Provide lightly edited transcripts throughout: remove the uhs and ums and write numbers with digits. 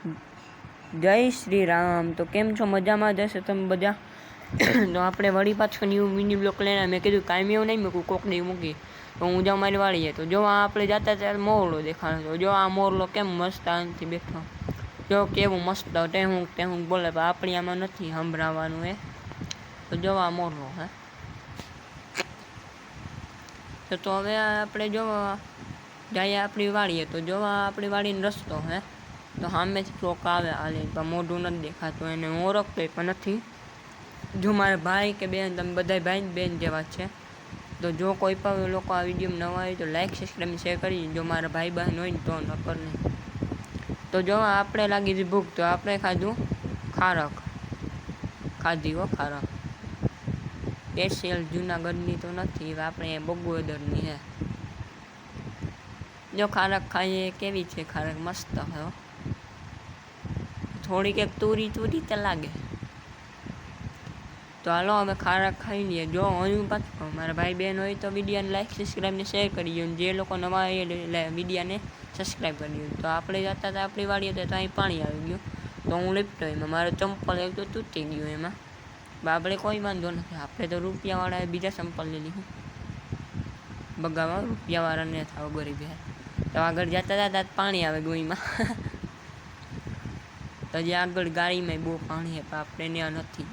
જય શ્રી રામ। તો કેમ છો? મજામાં જશે તમે બધા? તો આપણે વળી પાછો ન્યૂ મિની બ્લોક લઈને મેં કીધું કાંઈ એવું નહીં મૂકું, કોકની મૂકી તો હું જાઉં મારી વાળીએ। તો જો આપણે જતા ત્યારે મોરલો દેખાણો તો જો આ મોરલો કેમ મસ્ત આનથી બેઠો, જો કેવું મસ્ત ટેહું બોલે, પણ આપણી આમાં નથી સંભળાવવાનું એ। તો જો આ મોરલો હે તો હવે આપણે જો જઈએ આપણી વાડીએ। તો જો આપણી વાડીનો રસ્તો હે, તો સામેથી ચોક આવે હાલે, પણ મોઢું નથી દેખાતું, એને હું ઓળખતો પણ નથી। જો મારા ભાઈ કે બેન, તમે બધા ભાઈ બેન જેવા છે, તો જો કોઈ પણ લોકો આ વિડીયોમાં નવા હોય તો લાઈક સબસ્ક્રાઈબ શેર કરી, જો મારા ભાઈ બહેન હોય ને તો નકર નહીં। તો જો આપણે લાગી હતી ભૂખ, તો આપણે ખાધું ખારક, ખાધી હો ખારક, સ્પેશિયલ જૂનાગઢની તો નથી, આપણે બગોદરની હે। જો ખારક ખાઈએ, કેવી છે ખારક? મસ્ત હે, થોડીક એક તુરી તો લાગે। તો હાલો હવે ખારક ખાઈ લઈએ। જો હું પાછું મારા ભાઈ બહેન હોય તો વિડીયોને લાઈક સબસ્ક્રાઈબ ને શેર કરી દો, જે લોકો નવા હોય એટલે વિડીયોને સબસ્ક્રાઈબ કરી દો। તો આપણે જતા હતા આપણી વાડીએ, તો અહીં પાણી આવી ગયું, તો હું લીપતો એમાં, મારો ચંપલ એક તો તૂટી ગયું એમાં, આપણે કોઈ વાંધો નથી, આપણે તો રૂપિયાવાળાએ બીજા ચંપલ લઈ લીધું, બગાવા રૂપિયાવાળાને થાવ ગરીબ હે। તો આગળ જતા હતા પાણી આવે ગોઈમાં તો જે આગળ ગાડીમાં બહુ પાણી છે, પણ આપણે ત્યાં નથી,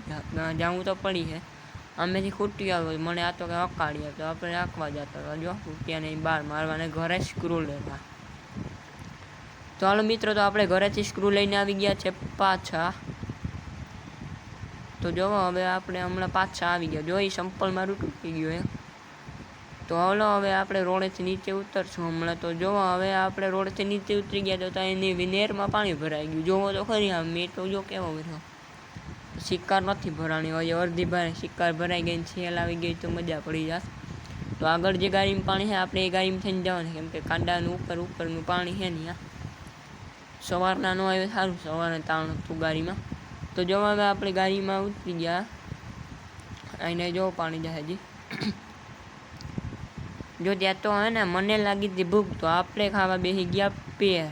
જવું તો પડી છે। અમેથી ખૂટી આવે, મને આ તો કે અકાળીએ, તો આપણે રાખવા જતા હતા, જો રૂપિયાને બહાર મારવાને ઘરે સ્ક્રૂ લેવા। તો હાલો મિત્રો, તો આપણે ઘરેથી સ્ક્રૂ લઈને આવી ગયા છે પાછા। તો જો હવે આપણે હમણાં પાછા આવી ગયા, જો એ સંપલ મારું તૂટી ગયું એમ। તો હાલો હવે આપણે રોડેથી નીચે ઉતરશું હમણાં। તો જો હવે આપણે રોડથી નીચે ઉતરી ગયા, તો એની વિનેરમાં પાણી ભરાઈ ગયું, જોવો તો ખરી, આમ મેં તો જો કેવો ભર્યો, શિકાર નથી ભરાણી હોય, અડધી ભારે શિકાર ભરાઈ ગઈ, છેલ આવી ગઈ તો મજા પડી જાત। તો આગળ જે ગાડીમાં પાણી છે, આપણે એ ગાડીમાં થઈને જવાનું, કેમ કે કાંડાનું ઉપરનું પાણી છે ને, સવારના ન આવે સારું, સવારે તાણ હતું ગાડીમાં। તો જો હવે આપણે ગાડીમાં ઉતરી ગયા, એને જો પાણી જાય હજી જો ત્યાં તો હે ને મને લાગી હતી ભૂખ, તો આપણે ખાવા બેસી ગયા પેર।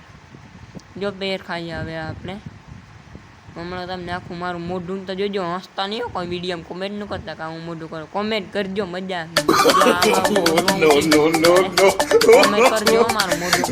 જો પેર ખાઈ આવે આપણે હમણાં, તમને આખું મારું મોઢું તો જોજો, હસતા નહીં કોઈ વિડીયોમાં, કોમેન્ટ ન કરતા કે હું મોઢું કરું, કોમેન્ટ કરજો, મજા કોમેન્ટ કરજો, મારું મોઢું